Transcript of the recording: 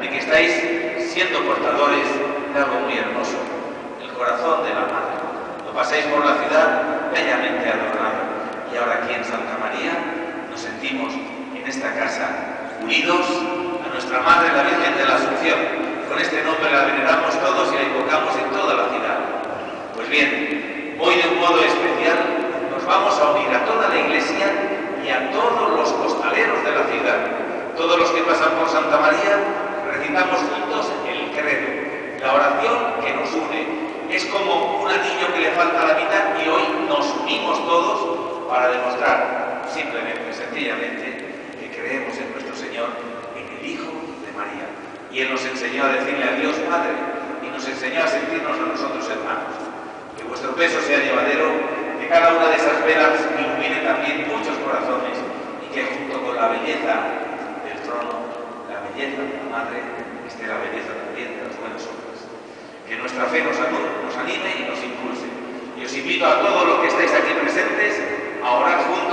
de que estáis siendo portadores de algo muy hermoso, el corazón de la Madre. Lo pasáis por la ciudad bellamente adornado. Y ahora aquí en Santa María nos sentimos en esta casa unidos a nuestra Madre, la Virgen de la Asunción. Con este nombre la veneramos todos y la invocamos en toda la ciudad. Pues bien, hoy de un modo especial nos vamos a unir a toda la Iglesia y a todos los costaleros de la ciudad. Todos los que pasan por Santa María recitamos juntos el credo, la oración que nos une. Es como un anillo que le falta a la mitad y hoy nos unimos todos para demostrar simplemente, sencillamente, que creemos en nuestro Señor, en el Hijo de María. Y Él nos enseñó a decirle a Dios Padre y nos enseñó a sentirnos a nosotros hermanos. Que vuestro peso sea llevadero, que cada una de esas velas ilumine también muchos corazones y que junto con la belleza del trono, la belleza de la Madre, esté la belleza también de las buenas obras. Que nuestra fe nos anime y nos impulse. Y os invito a todos los que estáis aquí presentes a orar juntos